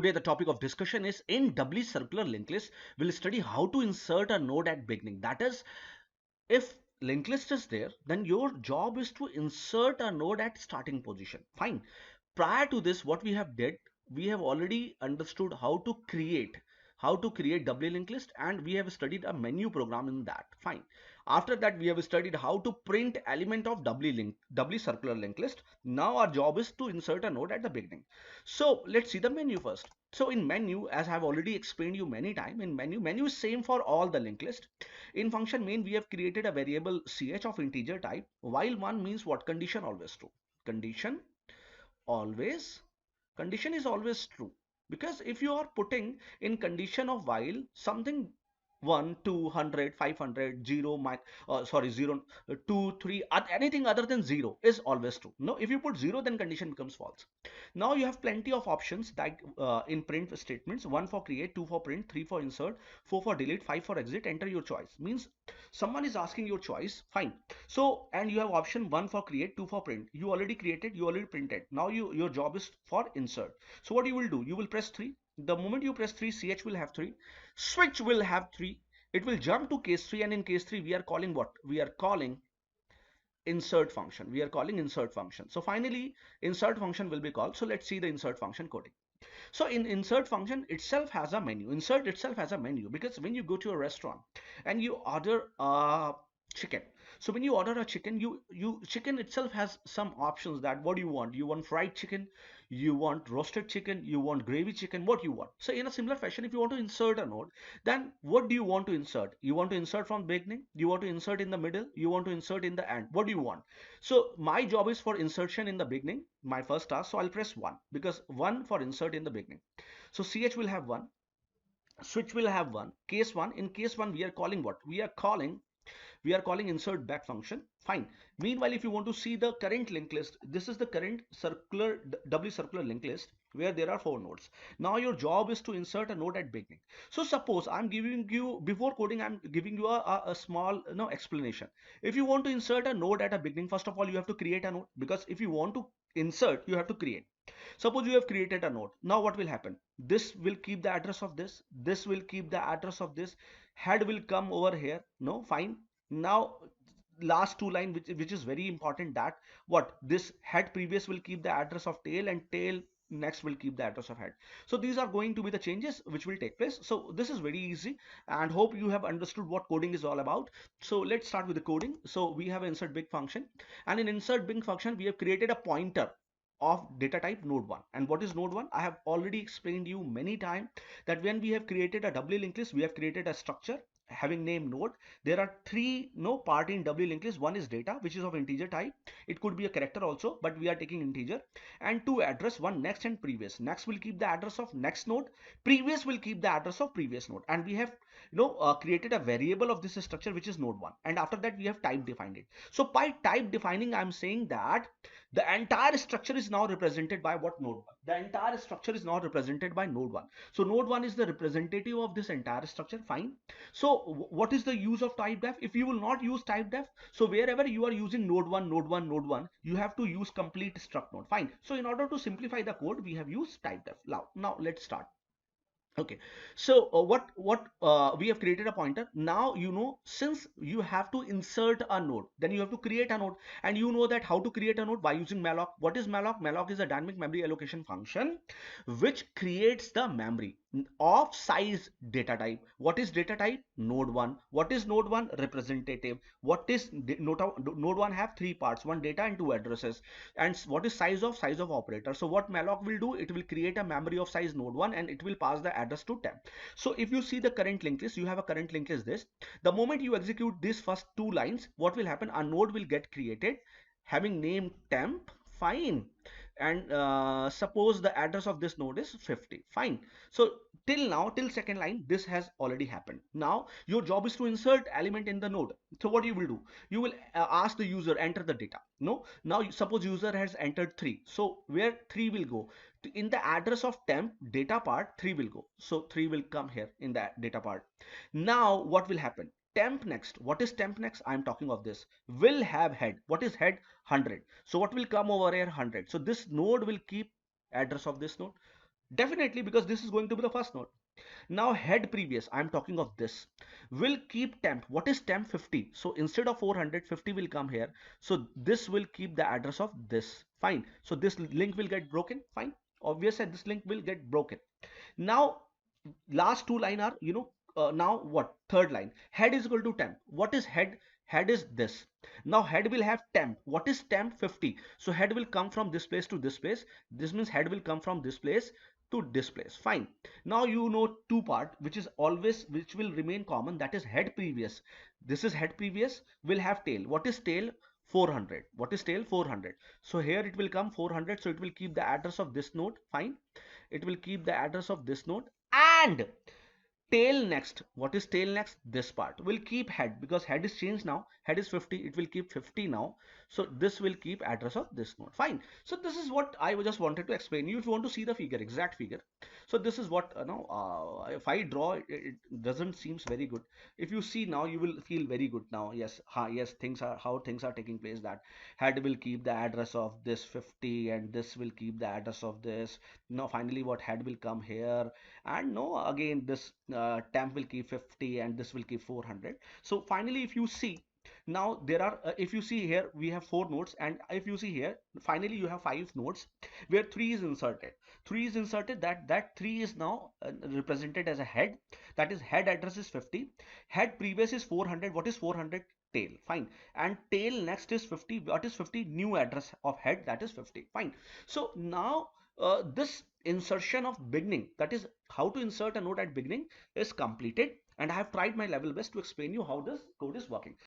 Today the topic of discussion is in doubly circular linked list. We'll study how to insert a node at beginning. That is, if linked list is there, then your job is to insert a node at starting position. Fine. Prior to this, what we have did, we have already understood how to create doubly linked list, and we have studied a menu program in that. Fine. After that, we have studied how to print element of doubly circular linked list. Now our job is to insert a node at the beginning. So let's see the menu first. So in menu, as I have already explained you many times, in menu is same for all the linked list. In function main, we have created a variable ch of integer type. While one means what? Condition always true. Condition always condition is always true, because if you are putting in condition of while something 1 200 500 0 sorry 0 2 3 anything other than 0 is always true. No, if you put 0, then condition becomes false. Now you have plenty of options like in print statements: 1 for create, 2 for print, 3 for insert, 4 for delete, 5 for exit. Enter your choice. Means someone is asking your choice. Fine. So, and you have option 1 for create, 2 for print. You already created, you already printed. Now your job is for insert. So what you will do, you will press 3. The moment you press 3, ch will have 3, switch will have 3. It will jump to case 3, and in case 3 we are calling what? We are calling insert function. We are calling insert function. So finally insert function will be called. So let's see the insert function coding. So in insert function itself has a menu. Insert itself has a menu, because when you go to a restaurant and you order chicken, so when you order a chicken, you chicken itself has some options. That what do you want? You want fried chicken, you want roasted chicken, you want gravy chicken, what you want? So in a similar fashion, if you want to insert a node, then what do you want to insert? You want to insert from beginning, you want to insert in the middle, you want to insert in the end. What do you want? So my job is for insertion in the beginning, my first task. So I'll press 1, because 1 for insert in the beginning. So ch will have 1, switch will have 1, case 1. In case 1 we are calling what? We are calling insert back function. Fine. Meanwhile, if you want to see the current linked list, this is the current doubly circular linked list where there are 4 nodes. Now your job is to insert a node at beginning. So suppose I'm giving you, before coding, I'm giving you a small explanation. If you want to insert a node at a beginning, first of all you have to create a node, because if you want to insert, you have to create. Suppose you have created a node. Now what will happen? This will keep the address of this will keep the address of this, head will come over here. No, fine. Now last two line, which is very important, that what this head previous will keep the address of tail, and tail next will keep the address of head. So these are going to be the changes which will take place. So this is very easy, and hope you have understood what coding is all about. So let's start with the coding. So we have insert big function, and in insert big function we have created a pointer of data type node1. And what is node1? I have already explained you many times that when we have created a doubly linked list, we have created a structure having name node. There are 3 part in doubly linked list. One is data, which is of integer type. It could be a character also, but we are taking integer. And 2 address, one next and previous. Next will keep the address of next node, previous will keep the address of previous node. And we have created a variable of this structure, which is node1, and after that we have type defined it. So by type defining, I'm saying that the entire structure is now represented by what? Node 1. The entire structure is now represented by node 1. So node 1 is the representative of this entire structure. Fine. So what is the use of type def? If you will not use type def, so wherever you are using node 1, node 1, node 1, you have to use complete struct node. Fine. So in order to simplify the code, we have used type def. Now let's start. Okay, so what we have created a pointer. Now since you have to insert a node, then you have to create a node, and you know that how to create a node by using malloc. What is malloc? Malloc is a dynamic memory allocation function which creates the memory of size data type. What is data type? Node 1. What is node 1? Representative. What is node 1? Have 3 parts: 1 data and 2 addresses. And what is size of? Size of operator. So what malloc will do, it will create a memory of size node 1, and it will pass the address to temp. So if you see the current linked list, you have a current linked list this. The moment you execute these first 2 lines, what will happen? A node will get created having name temp. Fine. And suppose the address of this node is 50. Fine. So till now, till second line, this has already happened. Now your job is to insert element in the node. So what you will do, you will ask the user enter the data. No, now suppose user has entered 3. So where 3 will go? In the address of temp data part, 3 will go. So 3 will come here in that data part. Now what will happen? Temp next. What is temp next? I am talking of this. Will have head. What is head? 100. So what will come over here? 100. So this node will keep address of this node. Definitely, because this is going to be the first node. Now head previous, I'm talking of this, will keep temp. What is temp? 50. So instead of 400, 50 will come here. So this will keep the address of this. Fine. So this link will get broken. Fine. Obviously, this link will get broken. Now, last two line are, now what? Third line. Head is equal to temp. What is head? Head is this. Now head will have temp. What is temp? 50. So head will come from this place to this place. This means head will come from this place to this place. Fine. Now you know two part which is always, which will remain common, that is head previous. This is head previous, will have tail. What is tail? 400. What is tail? 400. So here it will come 400. So it will keep the address of this node. Fine. It will keep the address of this node, and tail next. What is tail next? This part will keep head, because head is changed now. Head is 50. It will keep 50 now. So this will keep address of this node. Fine. So this is what I just wanted to explain you. If you want to see the figure, exact figure. So this is what, if I draw it, it doesn't seems very good. If you see now, you will feel very good now. Yes, yes, things are how things are taking place. That head will keep the address of this 50, and this will keep the address of this. Now finally, what head will come here, and no, again this temp will keep 50, and this will keep 400. So finally, if you see, now there are, if you see here, we have four nodes, and if you see here, finally you have five nodes where three is inserted. Three is inserted, that three is now represented as a head. That is, head address is 50, head previous is 400. What is 400? Tail. Fine. And tail next is 50. What is 50? New address of head, that is 50. Fine. So now this insertion of beginning, that is how to insert a node at beginning, is completed, and I have tried my level best to explain you how this code is working.